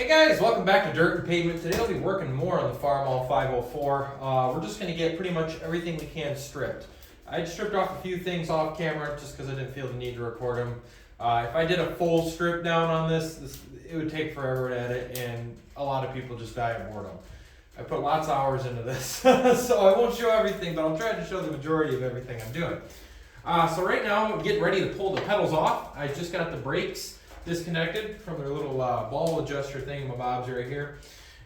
Hey guys, welcome back to Dirt and Pavement. Today I'll be working more on the Farmall 504. We're just going to get pretty much everything we can stripped. I stripped off a few things off camera just because I didn't feel the need to record them. If I did a full strip down on this, it would take forever to edit, and a lot of people just die of boredom. I put lots of hours into this, so I won't show everything, but I'll try to show the majority of everything I'm doing. So right now I'm getting ready to pull the pedals off. I just got the brakes disconnected from their little ball adjuster thingamabobs right here.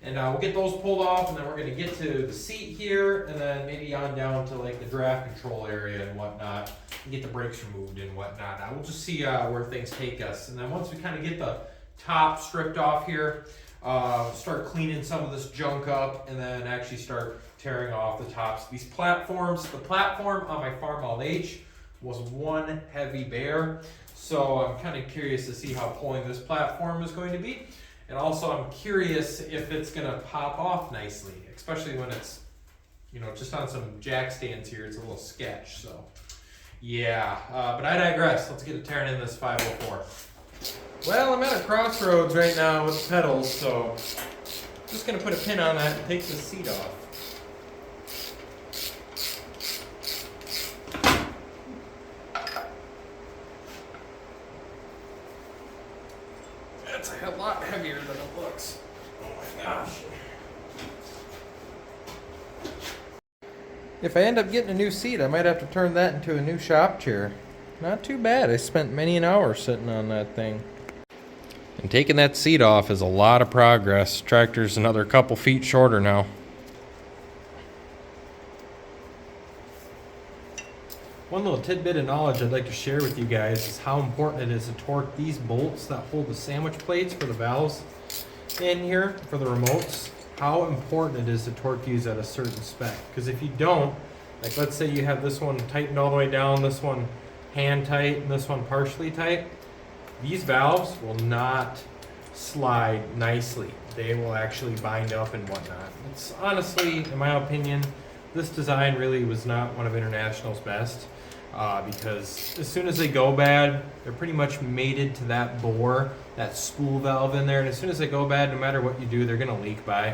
And we'll get those pulled off, and then we're gonna get to the seat here, and then maybe on down to like the draft control area and whatnot, and get the brakes removed and whatnot. We'll just see where things take us. And then once we kind of get the top stripped off here, start cleaning some of this junk up, and then actually start tearing off the tops. These platforms, the platform on my Farmall H was one heavy bear. So I'm kind of curious to see how pulling this platform is going to be. And also I'm curious if it's gonna pop off nicely, especially when it's, you know, just on some jack stands here, it's a little sketch, so. Yeah, but I digress. Let's get to tearing in this 504. Well, I'm at a crossroads right now with the pedals, so I'm just gonna put a pin on that and take the seat off. That's a lot heavier than it looks. Oh my gosh. If I end up getting a new seat, I might have to turn that into a new shop chair. Not too bad. I spent many an hour sitting on that thing. And taking that seat off is a lot of progress. Tractor's another couple feet shorter now. One little tidbit of knowledge I'd like to share with you guys is how important it is to torque these bolts that hold the sandwich plates for the valves in here, for the remotes. How important it is to torque these at a certain spec. Because if you don't, like let's say you have this one tightened all the way down, this one hand tight, and this one partially tight, these valves will not slide nicely. They will actually bind up and whatnot. It's honestly, in my opinion, this design really was not one of International's best. Because as soon as they go bad, they're pretty much mated to that bore, that spool valve in there, and as soon as they go bad, no matter what you do, they're gonna leak by.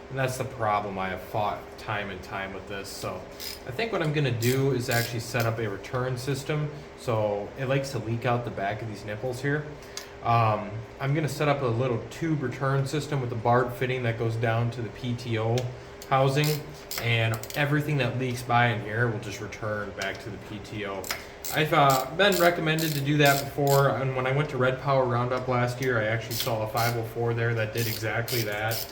And that's the problem I have fought time and time with this. So I think what I'm gonna do is actually set up a return system. So it likes to leak out the back of these nipples here. I'm gonna set up a little tube return system with a barb fitting that goes down to the PTO housing, and everything that leaks by in here will just return back to the PTO. I've been recommended to do that before, and when I went to Red Power Roundup last year, I actually saw a 504 there that did exactly that.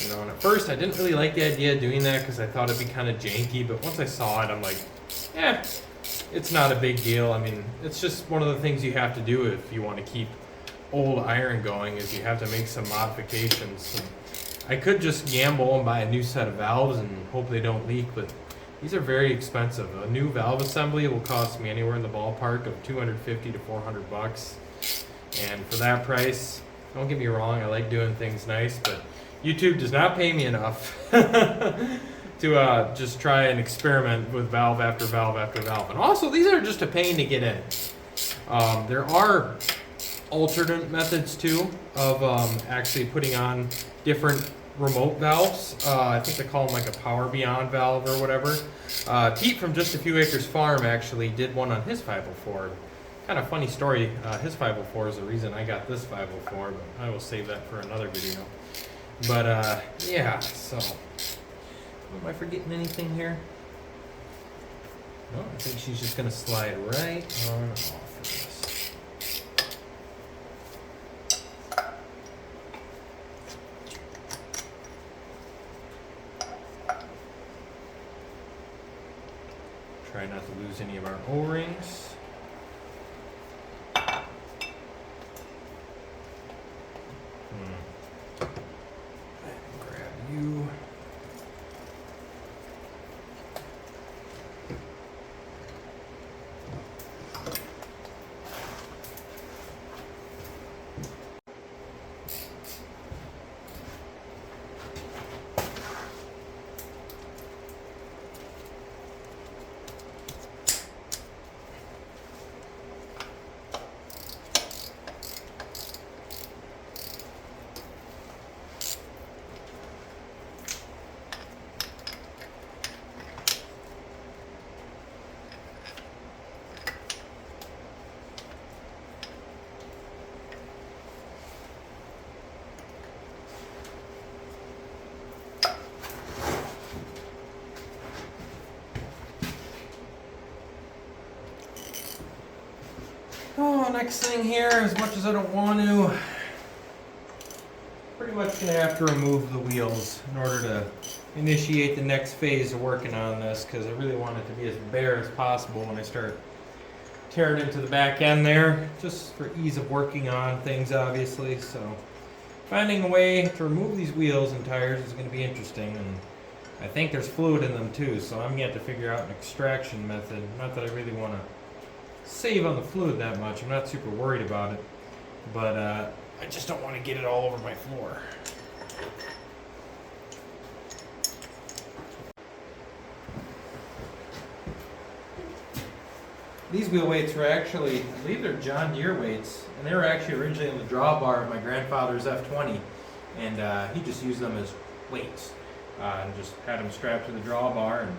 You know, and at first I didn't really like the idea of doing that because I thought it'd be kind of janky, but once I saw it, I'm like, it's not a big deal. I mean, it's just one of the things you have to do if you want to keep old iron going, is you have to make some modifications. I could just gamble and buy a new set of valves and hope they don't leak, but these are very expensive. A new valve assembly will cost me anywhere in the ballpark of $250 to $400. And for that price, don't get me wrong, I like doing things nice, but YouTube does not pay me enough to just try and experiment with valve after valve after valve. And also, these are just a pain to get in. There are alternate methods too of actually putting on different remote valves. I think they call them like a Power Beyond valve or whatever. Pete from Just a Few Acres Farm actually did one on his 504. Kind of funny story. His 504 is the reason I got this 504, but I will save that for another video. But yeah, so am I forgetting anything here? No, I think she's just gonna slide right on off of this. Try not to lose any of our O-rings. Grab you. Next thing here, as much as I don't want to, pretty much gonna have to remove the wheels in order to initiate the next phase of working on this, because I really want it to be as bare as possible when I start tearing into the back end there, just for ease of working on things, obviously. So finding a way to remove these wheels and tires is going to be interesting, and I think there's fluid in them too, so I'm going to have to figure out an extraction method. Not that I really want to save on the fluid that much, I'm not super worried about it, but I just don't want to get it all over my floor. These wheel weights were actually, I believe they're John Deere weights, and they were actually originally in the drawbar of my grandfather's F20, and he just used them as weights, and just had them strapped to the drawbar, and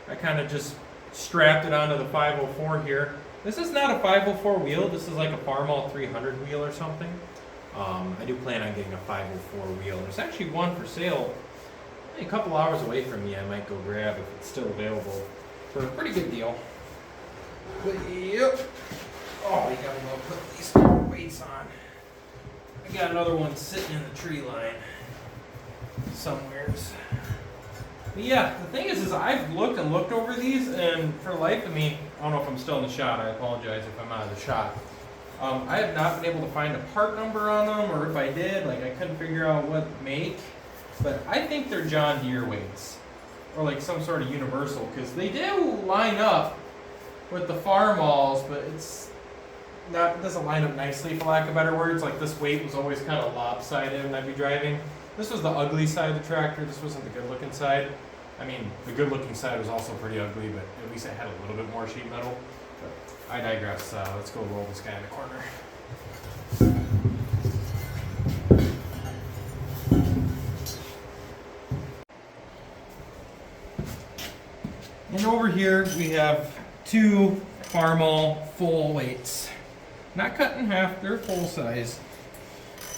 I kind of just strapped it onto the 504 here. This is not a 504 wheel, this is like a Farmall 300 wheel or something. I do plan on getting a 504 wheel. There's actually one for sale a couple hours away from me. I might go grab if it's still available for a pretty good deal. But yep. Oh, you gotta go put these weights on. I got another one sitting in the tree line somewheres. But yeah, the thing is I've looked and looked over these, and for the life of me, I don't know if I'm still in the shot. I apologize if I'm out of the shot. I have not been able to find a part number on them, or if I did, like I couldn't figure out what make. But I think they're John Deere weights, or like some sort of universal, because they do line up with the Farmalls, but it's not, it doesn't line up nicely, for lack of better words. Like this weight was always kind of lopsided when I'd be driving. This was the ugly side of the tractor. This wasn't the good looking side. I mean, the good looking side was also pretty ugly, but at least it had a little bit more sheet metal. But I digress. Let's go roll this guy in the corner. And over here we have two Farmall full weights. Not cut in half, they're full size.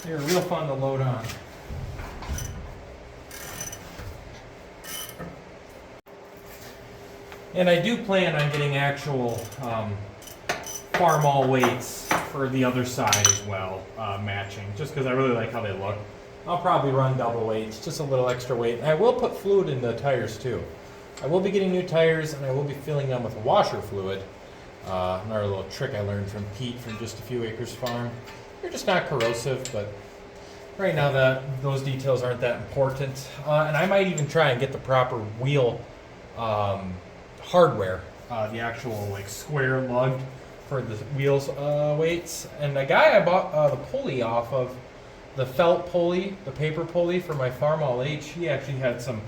They're real fun to load on. And I do plan on getting actual Farmall weights for the other side as well, matching, just because I really like how they look. I'll probably run double weights, just a little extra weight. And I will put fluid in the tires too. I will be getting new tires, and I will be filling them with washer fluid. Another little trick I learned from Pete from Just a Few Acres Farm. They're just not corrosive, but right now those details aren't that important. And I might even try and get the proper wheel hardware, the actual like square lug for the wheels weights. And the guy I bought the pulley off of, the felt pulley, the paper pulley for my Farmall H, he actually had some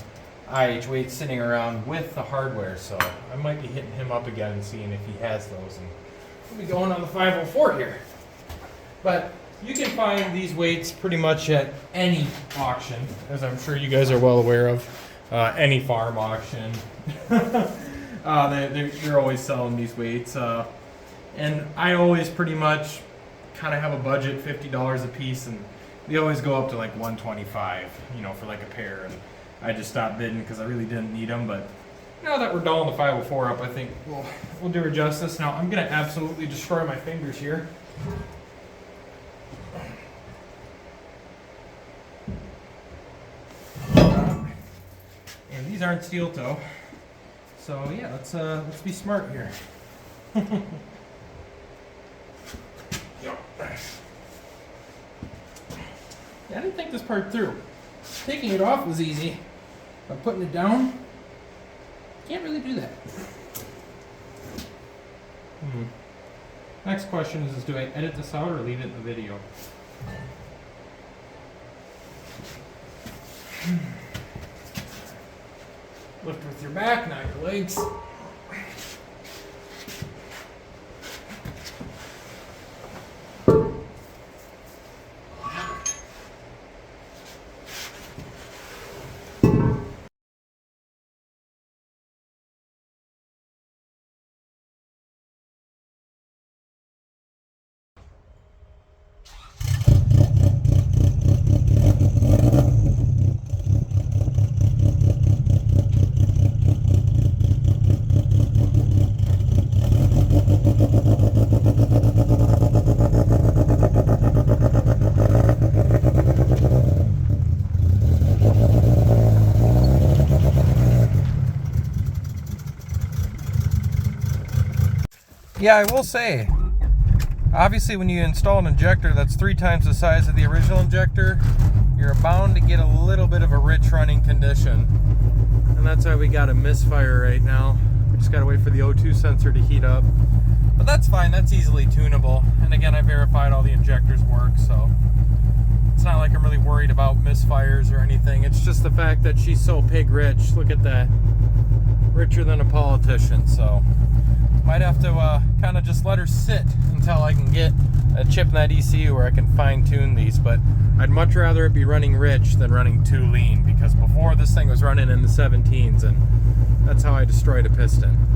IH weights sitting around with the hardware, so I might be hitting him up again and seeing if he has those, and we'll be going on the 504 here. But you can find these weights pretty much at any auction, as I'm sure you guys are well aware of. Any farm auction. They're always selling these weights, and I always pretty much kind of have a budget, $50 a piece, and they always go up to like $125, for like a pair. And I just stopped bidding because I really didn't need them. But now that we're doling the 504 up, I think we'll do her justice. Now I'm gonna absolutely destroy my fingers here. And these aren't steel toe, so yeah, let's be smart here. Yep. Yeah, I didn't think this part through. Taking it off was easy, but putting it down, can't really do that. Next question is do I edit this out or leave it in the video? Lift with your back, not your legs. Yeah, I will say, obviously when you install an injector that's 3 times the size of the original injector, you're bound to get a little bit of a rich running condition. And that's why we got a misfire right now. We just gotta wait for the O2 sensor to heat up. But that's fine, that's easily tunable. And again, I verified all the injectors work, so it's not like I'm really worried about misfires or anything. It's just the fact that she's so pig rich. Look at that. Richer than a politician, so might have to kind of just let her sit until I can get a chip in that ECU where I can fine tune these. But I'd much rather it be running rich than running too lean, because before this thing was running in the 17s, and that's how I destroyed a piston.